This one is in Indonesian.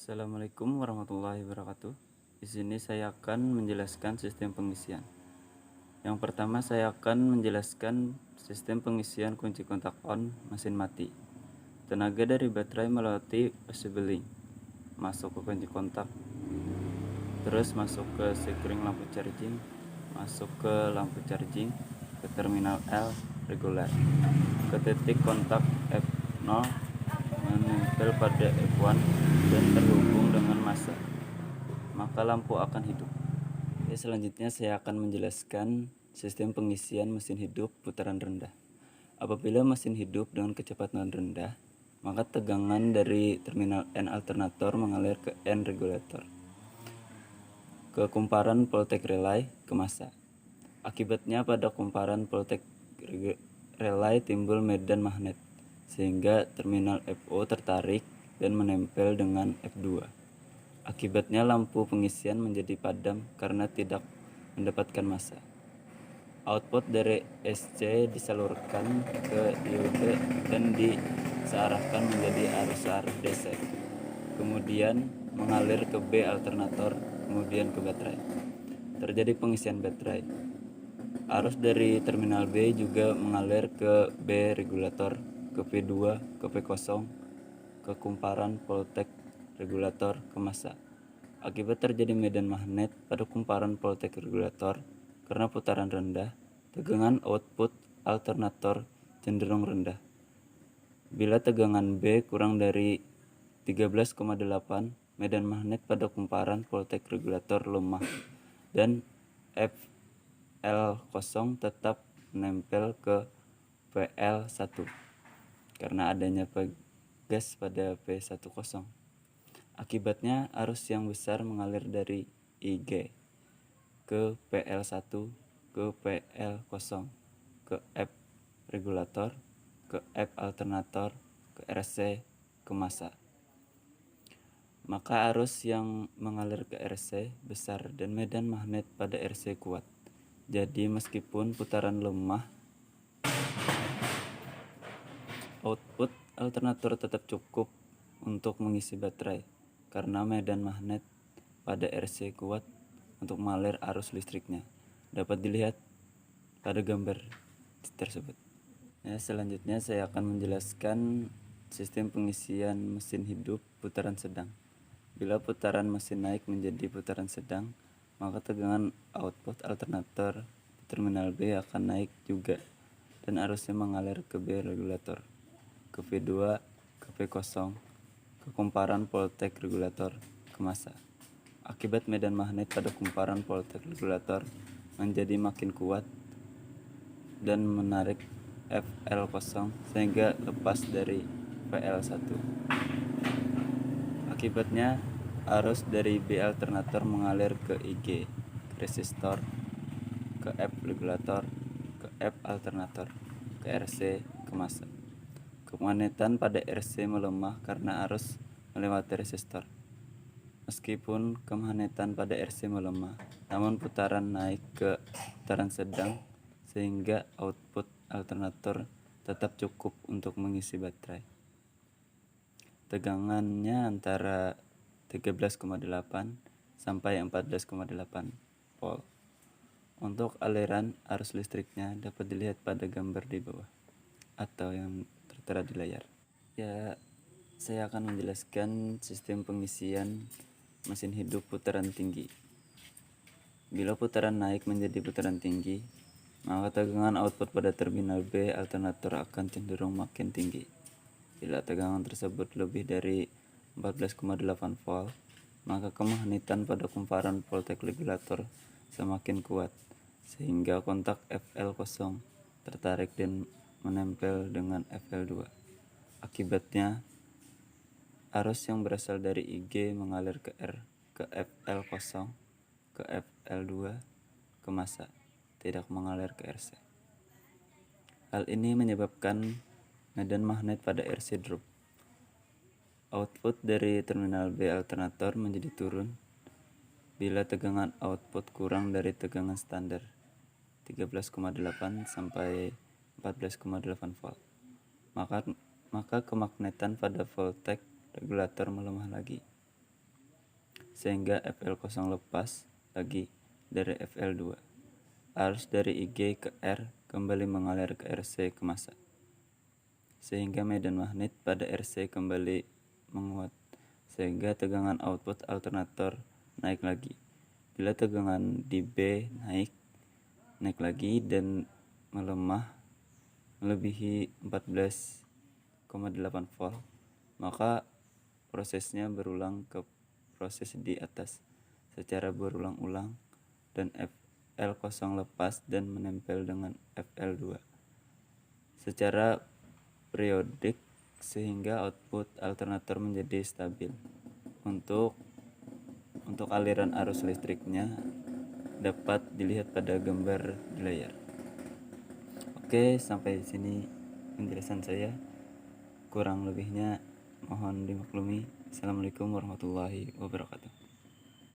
Assalamualaikum warahmatullahi wabarakatuh. Di sini saya akan menjelaskan sistem pengisian. Yang pertama saya akan menjelaskan sistem pengisian kunci kontak on mesin mati. Tenaga dari baterai melewati USB link, masuk ke kunci kontak, terus masuk ke sekring lampu charging, masuk ke lampu charging, ke terminal L reguler, ke titik kontak F0 menempel pada F1 dan terhubung dengan massa, maka lampu akan hidup. Selanjutnya saya akan menjelaskan sistem pengisian mesin hidup putaran rendah. Apabila mesin hidup dengan kecepatan rendah, maka tegangan dari terminal N alternator mengalir ke N regulator, ke kumparan voltage relay, ke massa. Akibatnya pada kumparan voltage relay timbul medan magnet, sehingga terminal FO tertarik dan menempel dengan F2. Akibatnya lampu pengisian menjadi padam karena tidak mendapatkan massa. Output dari SC disalurkan ke diode dan disearahkan menjadi arus DC. Kemudian mengalir ke B alternator, kemudian ke baterai. Terjadi pengisian baterai. Arus dari terminal B juga mengalir ke B regulator, ke P2, ke P0, ke kumparan voltage regulator, ke massa. Akibat terjadi medan magnet pada kumparan voltage regulator karena putaran rendah, tegangan output alternator cenderung rendah. Bila tegangan B kurang dari 13,8, medan magnet pada kumparan voltage regulator lemah dan FL0 tetap menempel ke PL1 karena adanya pegas pada P10. Akibatnya arus yang besar mengalir dari IG ke PL1, ke PL0, ke F regulator, ke F alternator, ke RC, ke massa. Maka arus yang mengalir ke RC besar dan medan magnet pada RC kuat. Jadi meskipun putaran lemah, output alternator tetap cukup untuk mengisi baterai karena medan magnet pada RC kuat untuk mengalir arus listriknya. Dapat dilihat pada gambar tersebut. Selanjutnya saya akan menjelaskan sistem pengisian mesin hidup putaran sedang. Bila putaran mesin naik menjadi putaran sedang, maka tegangan output alternator di terminal B akan naik juga dan arusnya mengalir ke B regulator, ke V2, ke V0, ke kumparan voltage regulator, ke massa. Akibat medan magnet pada kumparan voltage regulator menjadi makin kuat dan menarik FL0 sehingga lepas dari PL1. Akibatnya arus dari B alternator mengalir ke IG, ke resistor, ke F regulator, ke F alternator, ke RC, ke massa. Kemagnetan pada RC melemah karena arus melewati resistor. Meskipun kemagnetan pada RC melemah, namun putaran naik ke putaran sedang sehingga output alternator tetap cukup untuk mengisi baterai. Tegangannya antara 13,8 sampai 14,8 volt. Untuk aliran arus listriknya dapat dilihat pada gambar di bawah atau yang tertera di layar. Saya akan menjelaskan sistem pengisian mesin hidup putaran tinggi. Bila putaran naik menjadi putaran tinggi, maka tegangan output pada terminal B alternator akan cenderung makin tinggi. Bila tegangan tersebut lebih dari 14,8 volt, maka kemagnetan pada kumparan voltage regulator semakin kuat, sehingga kontak FL0 tertarik dan menempel dengan FL2. Akibatnya, arus yang berasal dari IG mengalir ke R, ke FL0, ke FL2, ke massa, tidak mengalir ke RC. Hal ini menyebabkan medan magnet pada RC drop. Output dari terminal B alternator menjadi turun bila tegangan output kurang dari tegangan standar 13,8 sampai 14,8 volt. Maka kemagnetan pada voltage regulator melemah lagi. sehingga FL0 lepas lagi dari FL2. Arus dari IG ke R kembali mengalir ke RC ke massa, sehingga medan magnet pada RC kembali menguat, sehingga tegangan output alternator naik lagi. Bila tegangan di B naik lagi dan melemah melebihi 14,8 volt, maka prosesnya berulang ke proses di atas secara berulang-ulang dan FL0 lepas dan menempel dengan FL2 secara periodik sehingga output alternator menjadi stabil. Untuk aliran arus listriknya dapat dilihat pada gambar di layar. Oke, sampai di sini penjelasan saya. Kurang lebihnya mohon dimaklumi. Assalamualaikum warahmatullahi wabarakatuh.